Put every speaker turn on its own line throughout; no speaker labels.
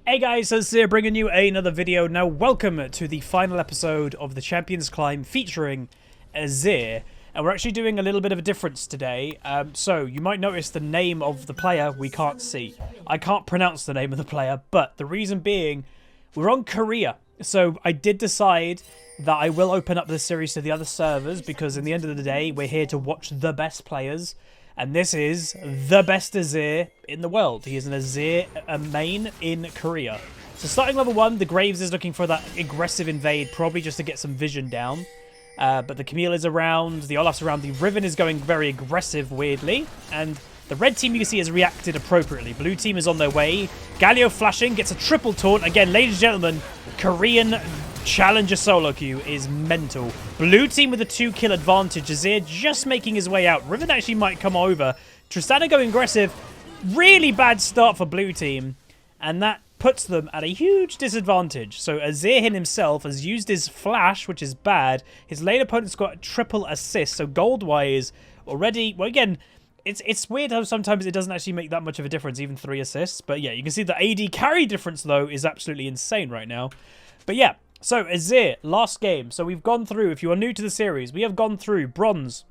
Hey guys, Azir bringing you another video. Now welcome to the final episode of the Champions Climb featuring Azir. And we're actually doing a little bit of a difference today. So you might notice the name of the player we can't see. I can't pronounce the name of the player, but the reason being we're on Korea. So I did decide that I will open up this series to the other servers because in the end of the day, we're here to watch the best players. And this is the best Azir in the world. He is an Azir main in Korea. So starting level 1, the Graves is looking for that aggressive invade, probably just to get some vision down. But the Camille is around, the Olaf's around, the Riven is going very aggressive, weirdly. And the red team, you can see, has reacted appropriately. Blue team is on their way. Galio flashing, gets a triple taunt. Again, ladies and gentlemen, Korean Challenger solo queue is mental. Blue team with a 2-kill advantage. Azir just making his way out. Riven actually might come over. Tristana going aggressive. Really bad start for blue team. And that puts them at a huge disadvantage. So Azir himself has used his flash, which is bad. His lane opponent's got a triple assist. So gold-wise, already... Well, again... It's weird how sometimes it doesn't actually make that much of a difference, even 3 assists. But yeah, you can see the AD carry difference, though, is absolutely insane right now. But yeah, so Azir, last game. So we've gone through, if you are new to the series, we have gone through bronze.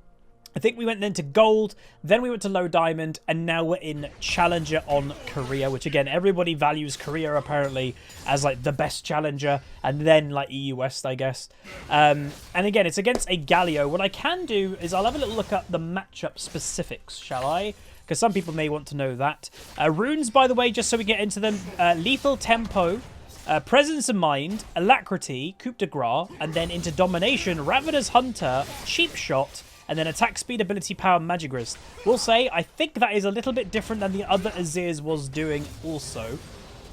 I think we went then to gold, then we went to low diamond, and now we're in challenger on Korea, which again, everybody values Korea apparently as like the best challenger, and then like EU West, I guess. And again, it's against a Galio. What I can do is I'll have a little look at the matchup specifics, shall I? Because some people may want to know that. Runes, by the way, just so we get into them, lethal tempo, presence of mind, alacrity, coup de grace, and then into domination, ravenous hunter, cheap shot, and then attack speed, ability, power, magic resist. We'll say, I think that is a little bit different than the other Azirs was doing also.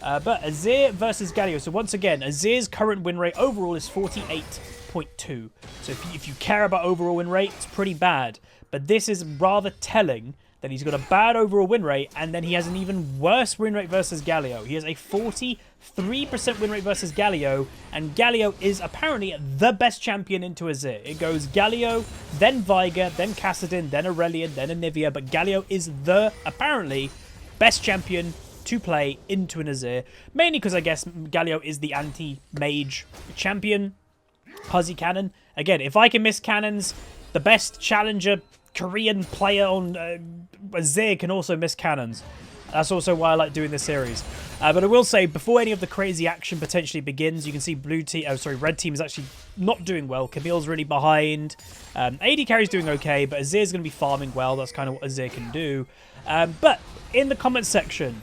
But Azir versus Galio. So once again, Azir's current win rate overall is 48.2. So if you care about overall win rate, it's pretty bad. But this is rather telling that he's got a bad overall win rate, and then he has an even worse win rate versus Galio. He has a 43% win rate versus Galio, and Galio is apparently the best champion into Azir. It goes Galio, then Veigar, then Kassadin, then Aurelion, then Anivia, but Galio is the, apparently, best champion to play into an Azir. Mainly because I guess Galio is the anti-mage champion. Huzzy cannon. Again, if I can miss cannons, the best challenger Korean player on Azir can also miss cannons. That's also why I like doing this series. But I will say, before any of the crazy action potentially begins, you can see red team is actually not doing well. Camille's really behind. AD carry's doing okay, but Azir's going to be farming well. That's kind of what Azir can do. But in the comments section,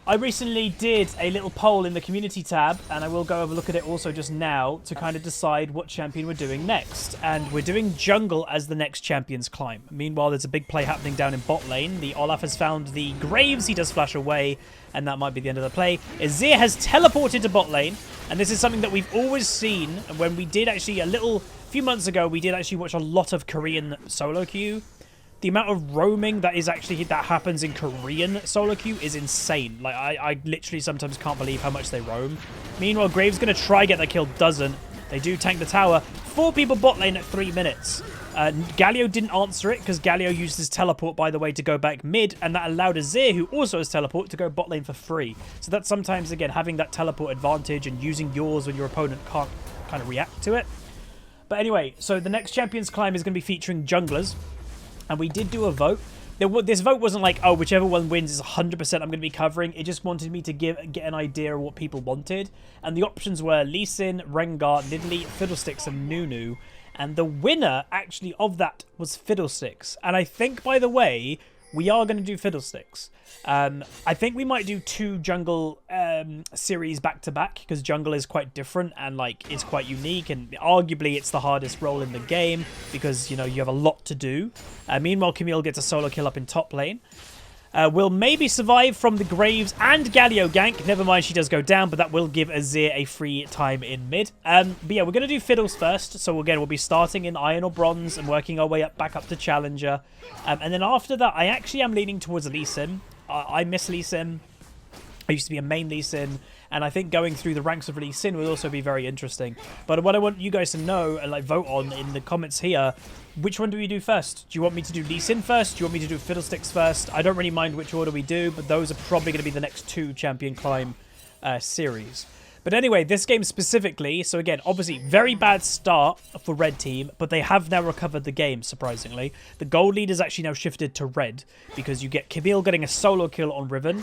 I recently did a little poll in the community tab, and I will go have a look at it also just now to kind of decide what champion we're doing next. And we're doing jungle as the next champion's climb. Meanwhile, there's a big play happening down in bot lane. The Olaf has found the Graves. He does flash away, and that might be the end of the play. Azir has teleported to bot lane, and this is something that we've always seen when we did actually a few months ago, we did actually watch a lot of Korean solo queue. The amount of roaming that happens in Korean solo queue is insane. Like, I literally sometimes can't believe how much they roam. Meanwhile, Graves going to try get that kill, doesn't. They do tank the tower. 4 people bot lane at 3 minutes. Galio didn't answer it because Galio used his teleport, by the way, to go back mid, and that allowed Azir, who also has teleport, to go bot lane for free. So that's sometimes, again, having that teleport advantage and using yours when your opponent can't kind of react to it. But anyway, so the next Champions Climb is going to be featuring junglers. And we did do a vote. This vote wasn't like, oh, whichever one wins is 100% I'm going to be covering. It just wanted me to get an idea of what people wanted. And the options were Lee Sin, Rengar, Nidalee, Fiddlesticks, and Nunu. And the winner, actually, of that was Fiddlesticks. And I think, by the way, we are going to do Fiddlesticks. I think we might do 2 jungle series back-to-back, because jungle is quite different and like it's quite unique, and arguably it's the hardest role in the game because, you know, you have a lot to do. Meanwhile, Camille gets a solo kill up in top lane. Will maybe survive from the Graves and Galio gank. Never mind, she does go down, but that will give Azir a free time in mid. But yeah, we're going to do Fiddles first. So again, we'll be starting in Iron or Bronze and working our way back up to Challenger. And then after that, I actually am leaning towards Lee Sin. I miss Lee Sin. I used to be a main Lee Sin, and I think going through the ranks of Lee Sin would also be very interesting. But what I want you guys to know and like vote on in the comments here, which one do we do first? Do you want me to do Lee Sin first? Do you want me to do Fiddlesticks first? I don't really mind which order we do, but those are probably going to be the next 2 champion climb series. But anyway, this game specifically, so again, obviously, very bad start for red team, but they have now recovered the game, surprisingly. The gold lead is actually now shifted to red, because you get Camille getting a solo kill on Riven.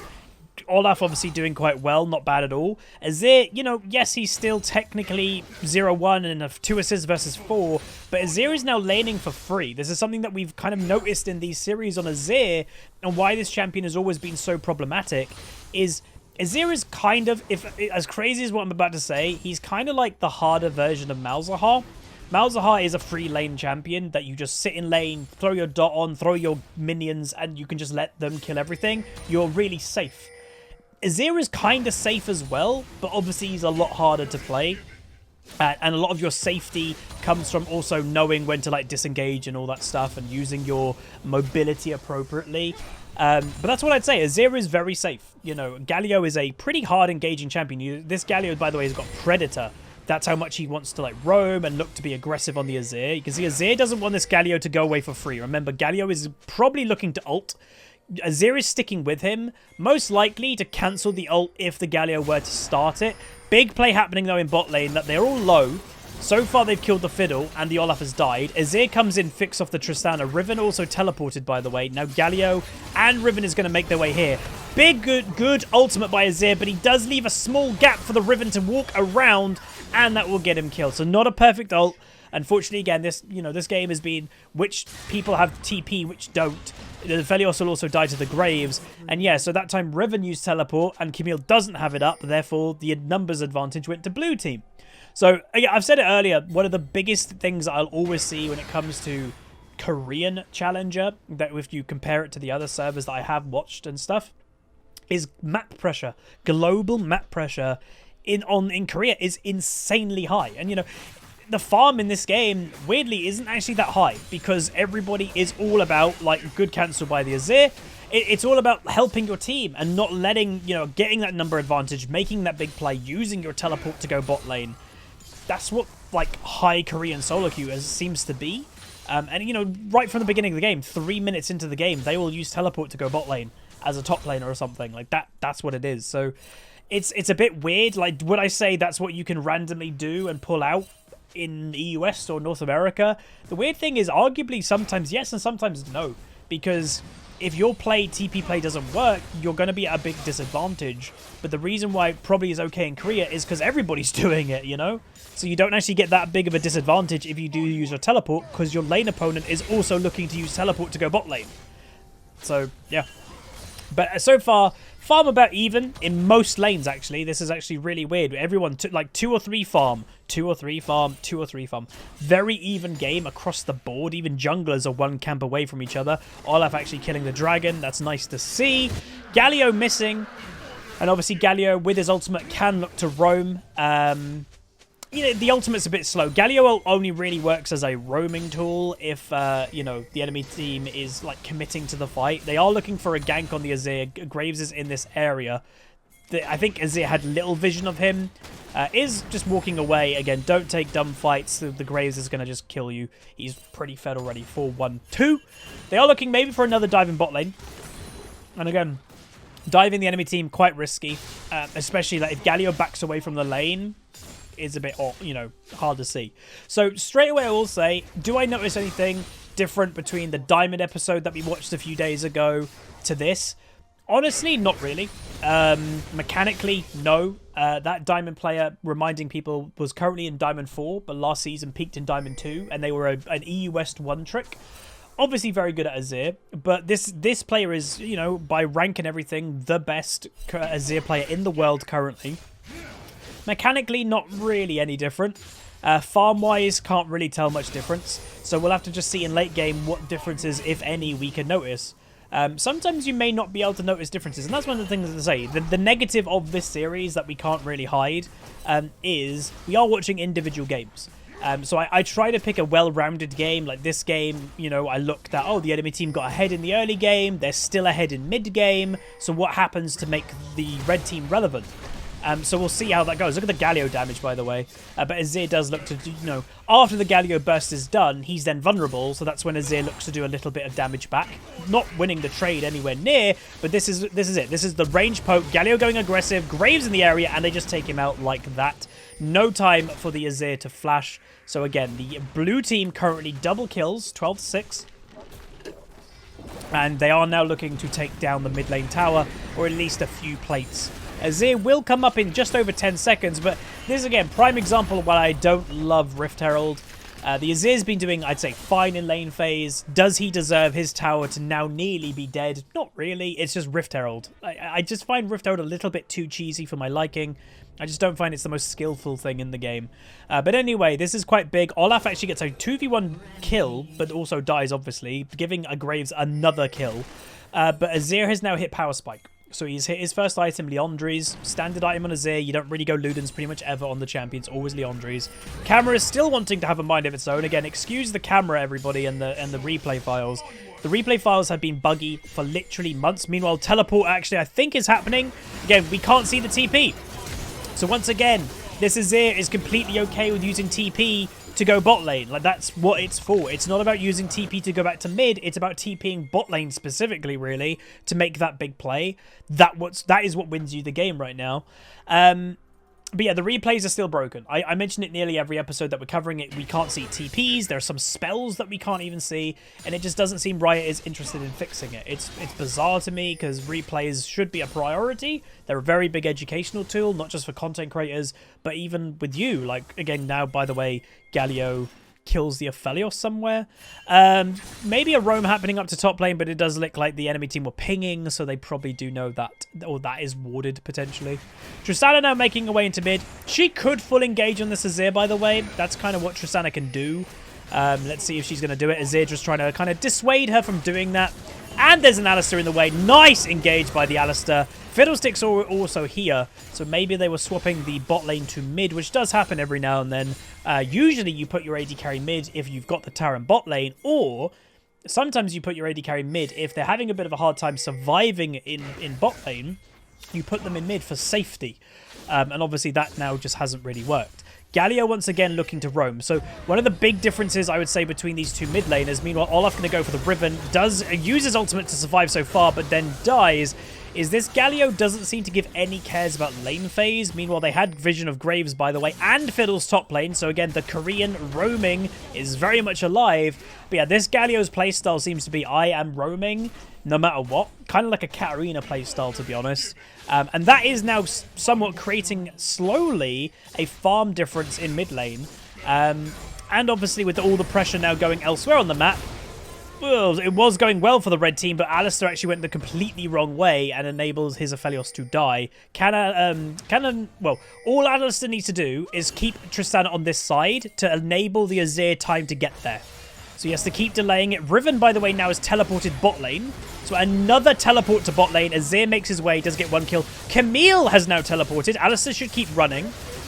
Olaf obviously doing quite well, not bad at all. Azir, you know, yes, he's still technically 0-1 and 2 assists versus 4, but Azir is now laning for free. This is something that we've kind of noticed in these series on Azir, and why this champion has always been so problematic is Azir is kind of, if as crazy as what I'm about to say, he's kind of like the harder version of Malzahar. Malzahar is a free lane champion that you just sit in lane, throw your dot on, throw your minions, and you can just let them kill everything. You're really safe. Azir is kind of safe as well, but obviously he's a lot harder to play. And a lot of your safety comes from also knowing when to like disengage and all that stuff and using your mobility appropriately. But that's what I'd say. Azir is very safe. You know, Galio is a pretty hard engaging champion. This Galio, by the way, has got Predator. That's how much he wants to like roam and look to be aggressive on the Azir. You can see Azir doesn't want this Galio to go away for free. Remember, Galio is probably looking to ult. Azir is sticking with him, most likely to cancel the ult if the Galio were to start it. Big play happening though in bot lane that they're all low. So far they've killed the Fiddle and the Olaf has died. Azir comes in, fix off the Tristana. Riven also teleported, by the way. Now Galio and Riven is going to make their way here. Big, good ultimate by Azir, but he does leave a small gap for the Riven to walk around, and that will get him killed. So not a perfect ult. Unfortunately, again, this game has been which people have TP, which don't. The Velios will also die to the Graves. And yeah, so that time Riven used teleport and Camille doesn't have it up. Therefore, the numbers advantage went to blue team. So yeah, I've said it earlier, one of the biggest things I'll always see when it comes to Korean Challenger, that if you compare it to the other servers that I have watched and stuff, is map pressure. Global map pressure in Korea is insanely high. And you know, the farm in this game, weirdly, isn't actually that high because everybody is all about, like, good cancel by the Azir. It's all about helping your team and not letting, you know, getting that number advantage, making that big play, using your teleport to go bot lane. That's what, like, high Korean solo queue seems to be. And, you know, right from the beginning of the game, 3 minutes into the game, they will use teleport to go bot lane as a top laner or something. Like, that's what it is. So it's a bit weird. Like, would I say that's what you can randomly do and pull out in the US or North America? The weird thing is arguably sometimes yes and sometimes no, because if your TP play doesn't work, you're going to be at a big disadvantage. But the reason why it probably is okay in Korea is because everybody's doing it, you know? So you don't actually get that big of a disadvantage if you do use your teleport, because your lane opponent is also looking to use teleport to go bot lane. So yeah, but so far farm about even in most lanes. Actually, this is actually really weird. Everyone took like 2 or 3 farm, 2 or 3 farm, 2 or 3 farm. Very even game across the board. Even junglers are 1 camp away from each other. Olaf actually killing the dragon. That's nice to see. Galio missing, and obviously Galio with his ultimate can look to roam. You know, the ultimate's a bit slow. Galio only really works as a roaming tool if, you know, the enemy team is, like, committing to the fight. They are looking for a gank on the Azir. Graves is in this area. I think Azir had little vision of him. Is just walking away. Again, don't take dumb fights. The Graves is going to just kill you. He's pretty fed already. 4-1-2. They are looking maybe for another dive in bot lane. And again, diving the enemy team, quite risky. Especially like if Galio backs away from the lane, is a bit, you know, hard to see. So straight away I will say, do I notice anything different between the Diamond episode that we watched a few days ago to this? Honestly, not really. Mechanically, no. That Diamond player, reminding people, was currently in Diamond 4, but last season peaked in Diamond 2, and they were an EU West 1 trick. Obviously very good at Azir, but this player is, you know, by rank and everything, the best Azir player in the world currently. Mechanically, not really any different. Farm-wise, can't really tell much difference. So we'll have to just see in late game what differences, if any, we can notice. Sometimes you may not be able to notice differences, and that's one of the things to say. The negative of this series that we can't really hide is we are watching individual games. So I try to pick a well-rounded game. Like this game, you know, I looked at, oh, the enemy team got ahead in the early game. They're still ahead in mid-game. So what happens to make the red team relevant? So we'll see how that goes. Look at the Galio damage, by the way. But Azir does look to, after the Galio burst is done, he's then vulnerable. So that's when Azir looks to do a little bit of damage back. Not winning the trade anywhere near, but this is it. This is the range poke. Galio going aggressive, Graves in the area, and they just take him out like that. No time for the Azir to flash. So again, the blue team currently double kills, 12-6. And they are now looking to take down the mid lane tower, or at least a few plates. Azir will come up in just over 10 seconds, but this is, again, prime example of why I don't love Rift Herald. The Azir's been doing, I'd say, fine in lane phase. Does he deserve his tower to now nearly be dead? Not really. It's just Rift Herald. I just find Rift Herald a little bit too cheesy for my liking. I just don't find it's the most skillful thing in the game. But anyway, this is quite big. Olaf actually gets a 2v1 kill, but also dies, obviously, giving a Graves another kill. But Azir has now hit Power Spike. So he's hit his first item, Liandry's. Standard item on Azir. You don't really go Ludens pretty much ever on the champions. Always Liandry's. Camera is still wanting to have a mind of its own. Again, excuse the camera, everybody, and the replay files. The replay files have been buggy for literally months. Meanwhile, teleport actually, I think, is happening. Again, we can't see the TP. So once again, this Azir is completely okay with using TP to go bot lane. Like, that's what it's for. It's not about using TP to go back to mid. It's about TPing bot lane specifically, really, to make that big play. That is what wins you the game right now. But yeah, the replays are still broken. I mentioned it nearly every episode that we're covering it. We can't see TPs. There are some spells that we can't even see. And it just doesn't seem Riot is interested in fixing it. It's bizarre to me because replays should be a priority. They're a very big educational tool, not just for content creators, but even with you. Like, again, now, by the way, Galio kills the Aphelios somewhere. Maybe a roam happening up to top lane, but it does look like the enemy team were pinging, so they probably do know that, or that is warded, potentially. Tristana now making her way into mid. She could full engage on this Azir, by the way. That's kind of what Tristana can do. Let's see if she's going to do it. Azir just trying to kind of dissuade her from doing that. And there's an Alistar in the way. Nice engage by the Alistar. Fiddlesticks are also here, so maybe they were swapping the bot lane to mid, which does happen every now and then. Usually you put your AD carry mid if you've got the tower in bot lane, or sometimes you put your AD carry mid if they're having a bit of a hard time surviving in bot lane. You put them in mid for safety, and obviously that now just hasn't really worked. Galio once again looking to roam. So one of the big differences, I would say, between these two mid laners, meanwhile Olaf going to go for the Riven, does use his ultimate to survive so far, but then dies, is this Galio doesn't seem to give any cares about lane phase. Meanwhile, they had Vision of Graves, by the way, and Fiddle's top lane. So again, the Korean roaming is very much alive. But yeah, this Galio's playstyle seems to be I am roaming no matter what. Kind of like a Katarina playstyle, to be honest. And that is now somewhat creating slowly a farm difference in mid lane. And obviously with all the pressure now going elsewhere on the map, well, it was going well for the red team, but Alistar actually went the completely wrong way and enables his Aphelios to die. Well, all Alistar needs to do is keep Tristana on this side to enable the Azir time to get there. So he has to keep delaying it. Riven, by the way, now is teleported bot lane. So another teleport to bot lane. Azir makes his way, does get one kill. Camille has now teleported. Alistar should keep running.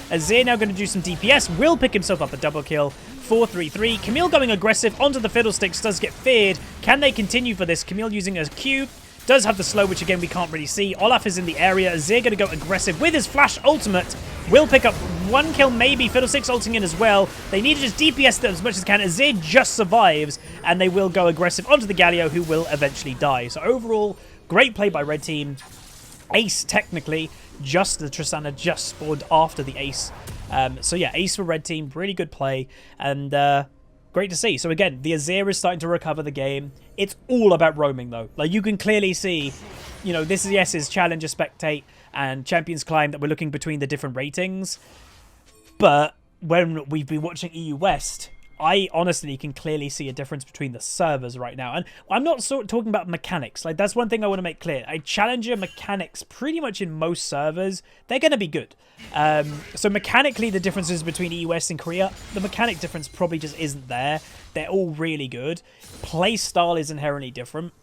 Azir now going to do some DPS. Will pick himself up a double kill. 4-3-3. Camille going aggressive onto the Fiddlesticks. Does get feared. Can they continue for this? Camille using a Q. Does have the slow, which again we can't really see. Olaf is in the area. Azir going to go aggressive with his flash ultimate. Will pick up one kill maybe. Fiddlesticks ulting in as well. They need to just DPS them as much as they can. Azir just survives. And they will go aggressive onto the Galio, who will eventually die. So overall, great play by red team. Ace technically. Just the Tristana just spawned after the ace. So yeah, ace for red team. Really good play. And great to see. So again, the Azir is starting to recover the game. It's all about roaming though. Like you can clearly see, you know, this is, yes, is Challenger, Spectate, and Champions Climb that we're looking between the different ratings. But when we've been watching EU West, I honestly can clearly see a difference between the servers right now. And I'm not talking about mechanics. Like, that's one thing I want to make clear. A Challenger mechanics, pretty much in most servers, they're going to be good. So mechanically, the differences between EU West and Korea, the mechanic difference probably just isn't there. They're all really good. Play style is inherently different.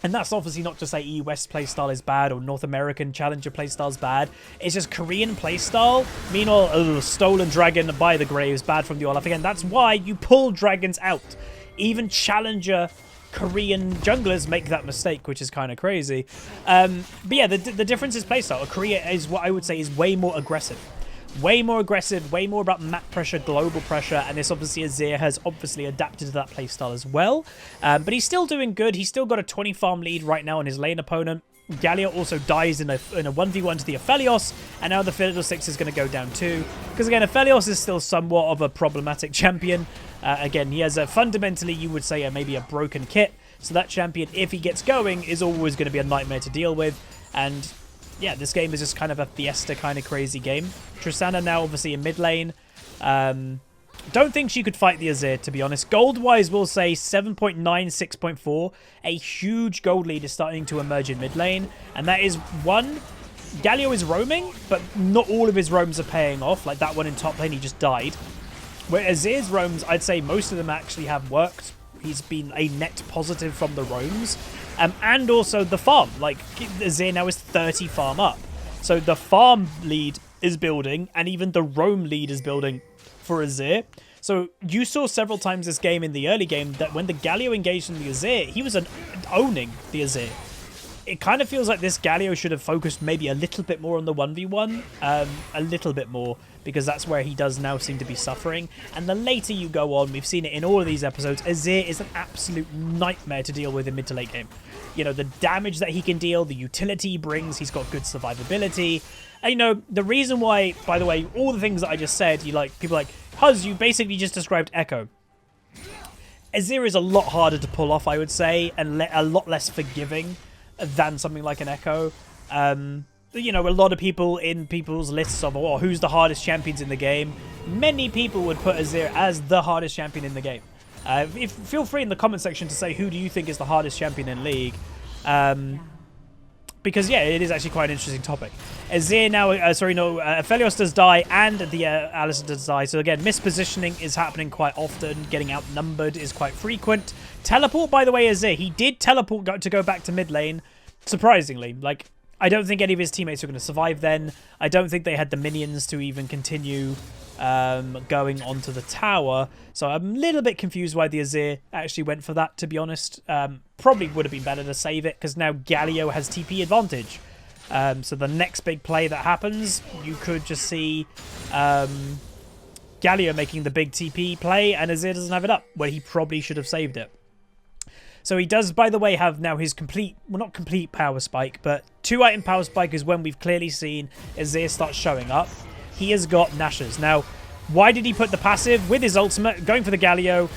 And that's obviously not to say EU West playstyle is bad or North American Challenger playstyle is bad. It's just Korean playstyle. Meanwhile, stolen dragon by the Graves, bad from the Olaf. Again, that's why you pull dragons out. Even Challenger Korean junglers make that mistake, which is kind of crazy. But yeah, the difference is playstyle. Korea is what I would say is way more aggressive. Way more aggressive, way more about map pressure, global pressure, and this obviously Azir has obviously adapted to that playstyle as well. But he's still doing good. He's still got a 20 farm lead right now on his lane opponent. Galio also dies in a 1v1 to the Aphelios, and now the Fiddlesticks is going to go down too. Because again, Aphelios is still somewhat of a problematic champion. Again, he has a fundamentally, you would say, maybe a broken kit. So that champion, if he gets going, is always going to be a nightmare to deal with. And yeah, this game is just kind of a Fiesta kind of crazy game. Tristana now obviously in mid lane. Don't think she could fight the Azir, to be honest. Gold-wise, we'll say 7.9, 6.4. A huge gold lead is starting to emerge in mid lane. And that is, one, Galio is roaming, but not all of his roams are paying off. Like that one in top lane, he just died. Where Azir's roams, I'd say most of them actually have worked. He's been a net positive from the roams. And also the farm. Like, Azir now is 30 farm up. So the farm lead is building, and even the roam lead is building for Azir. So you saw several times this game in the early game that when the Galio engaged in the Azir, he was owning the Azir. It kind of feels like this Galio should have focused maybe a little bit more on the 1v1, a little bit more, because that's where he does now seem to be suffering. And the later you go on, we've seen it in all of these episodes, Azir is an absolute nightmare to deal with in mid to late game. You know, the damage that he can deal, the utility he brings, he's got good survivability. And, you know, the reason why, by the way, all the things that I just said, people are like, Huz, you basically just described Echo. Azir is a lot harder to pull off, I would say, and a lot less forgiving than something like an Echo. You know, a lot of people in people's lists of, oh, who's the hardest champions in the game, many people would put Azir as the hardest champion in the game. Feel free in the comment section to say who do you think is the hardest champion in League. Because, yeah, it is actually quite an interesting topic. Azir now, Aphelios does die and the Alistar does die. So, again, mispositioning is happening quite often. Getting outnumbered is quite frequent. Teleport, by the way, Azir, he did teleport to go back to mid lane, surprisingly. Like, I don't think any of his teammates are going to survive then. I don't think they had the minions to even continue going onto the tower. So I'm a little bit confused why the Azir actually went for that, to be honest. Probably would have been better to save it, because now Galio has TP advantage. So the next big play that happens, you could just see Galio making the big TP play, and Azir doesn't have it up, where he probably should have saved it. So he does, by the way, have now his complete, well, not complete power spike, but 2-item power spike is when we've clearly seen Azir start showing up. He has got Nashers. Now, why did he put the passive? With his ultimate, going for the Galio.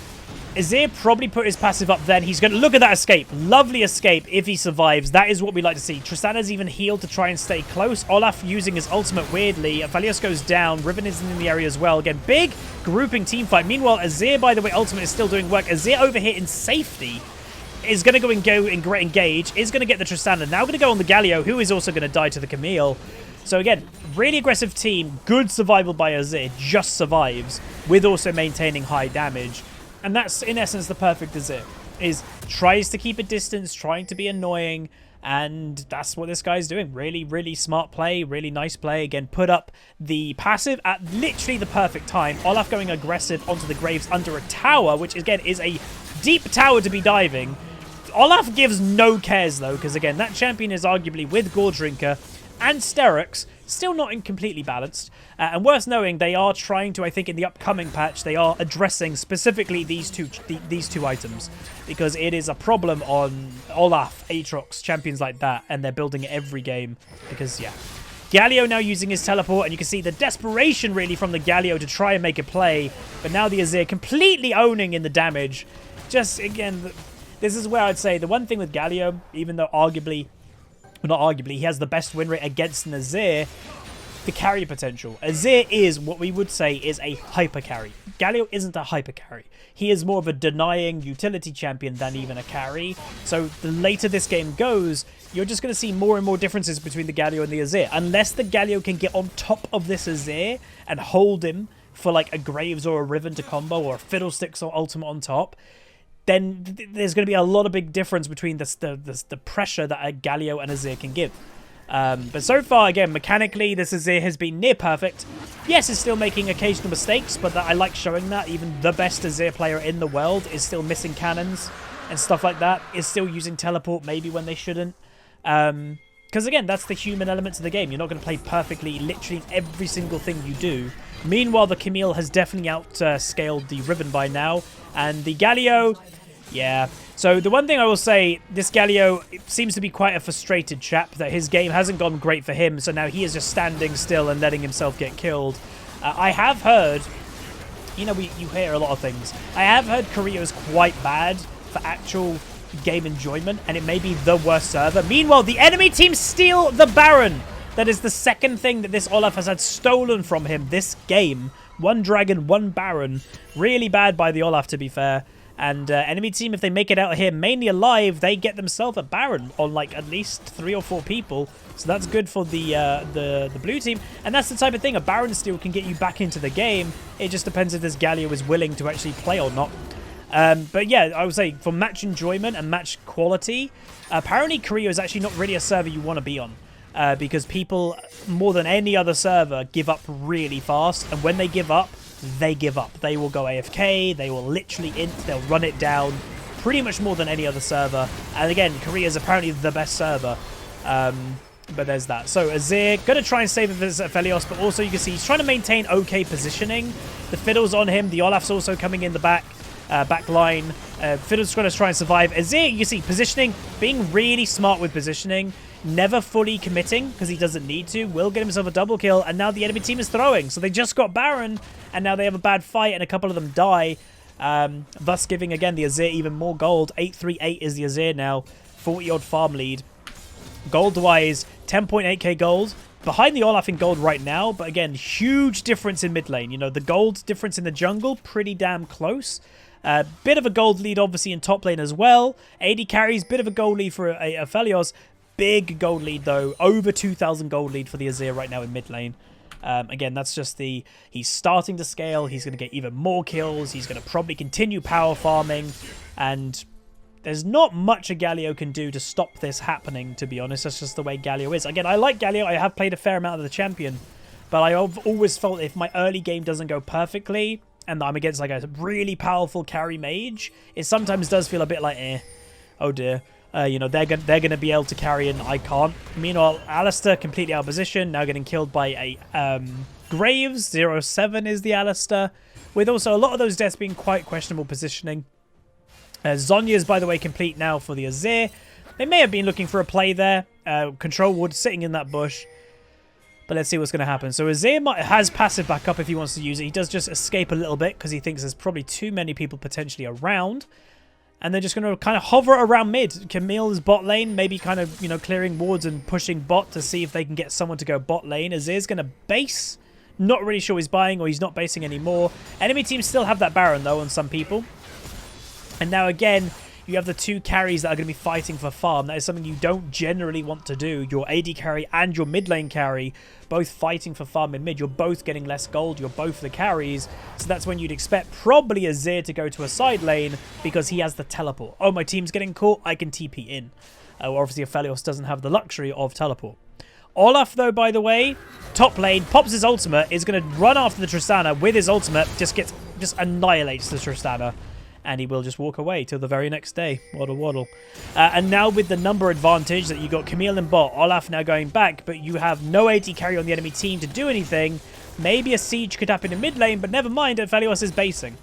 Azir probably put his passive up then. He's going to look at that escape. Lovely escape if he survives. That is what we like to see. Tristana's even healed to try and stay close. Olaf using his ultimate weirdly. Aphelios goes down. Riven is in the area as well. Again, big grouping team fight. Meanwhile, Azir, by the way, ultimate is still doing work. Azir over here in safety is going to go engage. Is going to get the Tristana. Now going to go on the Galio, who is also going to die to the Camille. So again, really aggressive team, good survival by Azir, just survives, with also maintaining high damage. And that's, in essence, the perfect Azir. Is tries to keep a distance, trying to be annoying, and that's what this guy's doing. Really, really smart play, really nice play. Again, put up the passive at literally the perfect time. Olaf going aggressive onto the Graves under a tower, which again is a deep tower to be diving. Olaf gives no cares though, because again, that champion is arguably with Gore Drinker and Sterix, still not completely balanced. And worth knowing, they are trying to, I think in the upcoming patch, they are addressing specifically these two items. Because it is a problem on Olaf, Aatrox, champions like that, and they're building it every game. Because, yeah. Galio now using his teleport, and you can see the desperation really from the Galio to try and make a play. But now the Azir completely owning in the damage. Just, again, this is where I'd say the one thing with Galio, even though arguably, well, not arguably, he has the best win rate against an Azir, the carry potential. Azir is what we would say is a hyper carry. Galio isn't a hyper carry. He is more of a denying utility champion than even a carry. So the later this game goes, you're just going to see more and more differences between the Galio and the Azir. Unless the Galio can get on top of this Azir and hold him for like a Graves or a Riven to combo, or a Fiddlesticks or ultimate on top, then there's going to be a lot of big difference between the pressure that a Galio and Azir can give. But so far, again, mechanically, this Azir has been near perfect. Yes, it's still making occasional mistakes, but I like showing that even the best Azir player in the world is still missing cannons and stuff like that is still using teleport maybe when they shouldn't. Because again, that's the human elements of the game. You're not going to play perfectly literally in every single thing you do. Meanwhile, the Camille has definitely outscaled the Ribbon by now. And the Galio, yeah. So the one thing I will say, this Galio seems to be quite a frustrated chap, that his game hasn't gone great for him. So now he is just standing still and letting himself get killed. I have heard, you know, you hear a lot of things. I have heard Korea is quite bad for actual game enjoyment, and it may be the worst server. Meanwhile, the enemy team steal the Baron. That is the second thing that this Olaf has had stolen from him this game. 1 Dragon, 1 Baron. Really bad by the Olaf, to be fair. And enemy team, if they make it out of here mainly alive, they get themselves a Baron on like at least 3 or 4 people. So that's good for the blue team. And that's the type of thing, a Baron steal can get you back into the game. It just depends if this Galio is willing to actually play or not. But yeah, I would say for match enjoyment and match quality, apparently Korea is actually not really a server you want to be on. Because people, more than any other server, give up really fast. And when they give up, they give up. They will go AFK, they will literally int, they'll run it down pretty much more than any other server. And again, Korea is apparently the best server. But there's that. So Azir, going to try and save his Aphelios, but also you can see he's trying to maintain okay positioning. The Fiddle's on him, the Olaf's also coming in the back line. Fiddle's going to try and survive. Azir, you see, positioning, being really smart with positioning. Never fully committing because he doesn't need to. Will get himself a double kill, and now the enemy team is throwing. So they just got Baron, and now they have a bad fight, and a couple of them die. Thus giving, again, the Azir even more gold. 838 is the Azir now. 40-odd farm lead. Gold-wise, 10.8k gold. Behind the Olaf in gold right now, but again, huge difference in mid lane. You know, the gold difference in the jungle, pretty damn close. Bit of a gold lead, obviously, in top lane as well. AD carries, bit of a gold lead for Aphelios. Big gold lead, though. Over 2,000 gold lead for the Azir right now in mid lane. Again, that's just he's starting to scale. He's going to get even more kills. He's going to probably continue power farming. And there's not much a Galio can do to stop this happening, to be honest. That's just the way Galio is. Again, I like Galio. I have played a fair amount of the champion. But I've always felt if my early game doesn't go perfectly, and I'm against like a really powerful carry mage, it sometimes does feel a bit like, oh dear. You know, they're gonna be able to carry and I can't. Meanwhile, Alistair completely out of position, now getting killed by a Graves. 07 is the Alistair, with also a lot of those deaths being quite questionable positioning. Zonya's, by the way, complete now for the Azir. They may have been looking for a play there. Control Wood sitting in that bush. But let's see what's going to happen. So Azir has passive back up if he wants to use it. He does just escape a little bit because he thinks there's probably too many people potentially around. And they're just going to kind of hover around mid. Camille's bot lane, maybe kind of, you know, clearing wards and pushing bot to see if they can get someone to go bot lane. Azir's going to base. Not really sure he's buying or he's not basing anymore. Enemy teams still have that Baron, though, on some people. And now, again, you have the 2 carries that are going to be fighting for farm. That is something you don't generally want to do. Your AD carry and your mid lane carry both fighting for farm in mid. You're both getting less gold. You're both the carries. So that's when you'd expect probably Azir to go to a side lane because he has the teleport. Oh, my team's getting caught. I can TP in. Obviously, Aphelios doesn't have the luxury of teleport. Olaf, though, by the way, top lane, pops his ultimate, is going to run after the Tristana with his ultimate, just annihilates the Tristana. And he will just walk away till the very next day. Waddle, waddle. And now with the number advantage that you got Camille and bot, Olaf now going back, but you have no AD carry on the enemy team to do anything. Maybe a siege could happen in mid lane, but never mind, Aphelios is basing.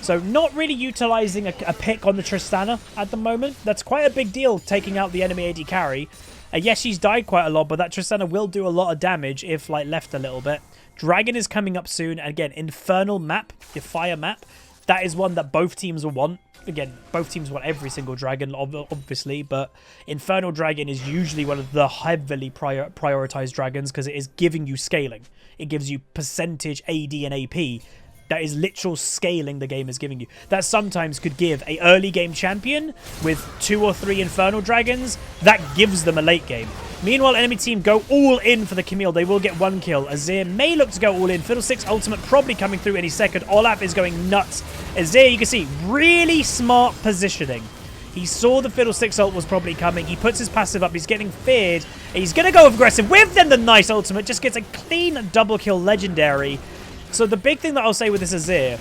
So not really utilizing a pick on the Tristana at the moment. That's quite a big deal, taking out the enemy AD carry. Yes, she's died quite a lot, but that Tristana will do a lot of damage if like left a little bit. Dragon is coming up soon. And again, Infernal map, your fire map. That is one that both teams will want. Again, both teams want every single dragon, obviously, but Infernal Dragon is usually one of the heavily prioritized dragons because it is giving you scaling. It gives you percentage AD and AP. That is literal scaling the game is giving you. That sometimes could give a early game champion with 2 or 3 Infernal Dragons. That gives them a late game. Meanwhile, enemy team go all in for the Camille. They will get 1 kill. Azir may look to go all in. Fiddlestick's ultimate probably coming through any second. Olaf is going nuts. Azir, you can see, really smart positioning. He saw the Fiddlestick's ult was probably coming. He puts his passive up. He's getting feared. He's going to go aggressive with them. The nice ultimate just gets a clean double kill legendary. So the big thing that I'll say with this Azir,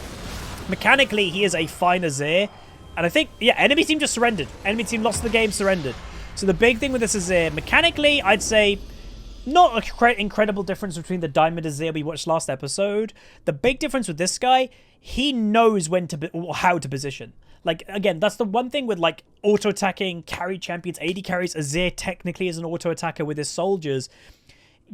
mechanically, he is a fine Azir, And I think, yeah, enemy team just surrendered. Enemy team lost the game, surrendered. So the big thing with this Azir, mechanically, I'd say not an incredible difference between the Diamond Azir we watched last episode. The big difference with this guy, he knows when to or how to position. Like, again, that's the one thing with, like, auto-attacking carry champions, AD carries. Azir technically is an auto-attacker with his soldiers.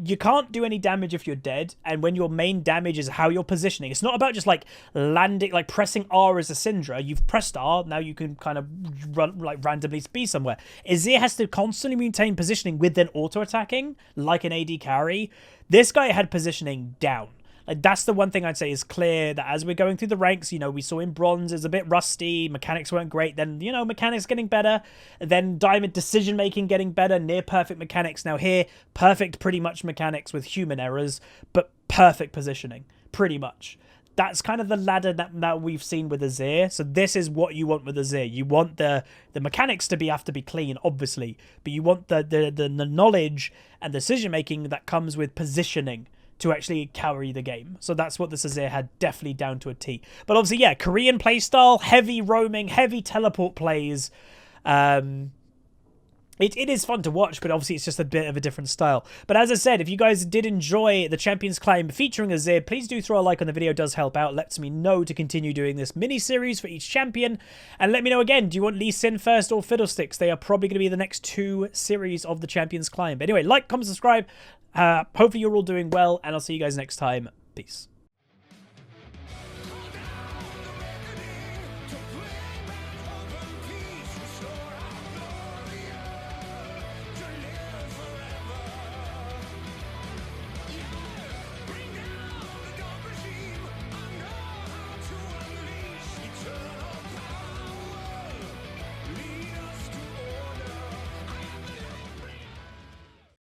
You can't do any damage if you're dead, and when your main damage is how you're positioning. It's not about just, like, landing, like, pressing R as a Syndra. You've pressed R, now you can kind of run, like, randomly be somewhere. Azir has to constantly maintain positioning with then auto-attacking, like an AD carry. This guy had positioning down. Like, that's the one thing I'd say is clear, that as we're going through the ranks, you know, we saw in Bronze is a bit rusty, mechanics weren't great, then, you know, mechanics getting better, then Diamond decision-making getting better, near-perfect mechanics. Now here, perfect pretty much mechanics with human errors, but perfect positioning, pretty much. That's kind of the ladder that we've seen with Azir. So this is what you want with Azir. You want the mechanics to have to be clean, obviously, but you want the knowledge and decision-making that comes with positioning to actually carry the game. So that's what this Azir had, definitely down to a T. But obviously, yeah, Korean playstyle, heavy roaming, heavy teleport plays. It is fun to watch, but obviously it's just a bit of a different style. But as I said, if you guys did enjoy the Champions Climb featuring Azir, please do throw a like on the video. It does help out. Lets me know to continue doing this mini-series for each champion. And let me know again, do you want Lee Sin first or Fiddlesticks? They are probably going to be the next 2 series of the Champions Climb. But anyway, like, comment, subscribe. Hopefully you're all doing well, and I'll see you guys next time. Peace.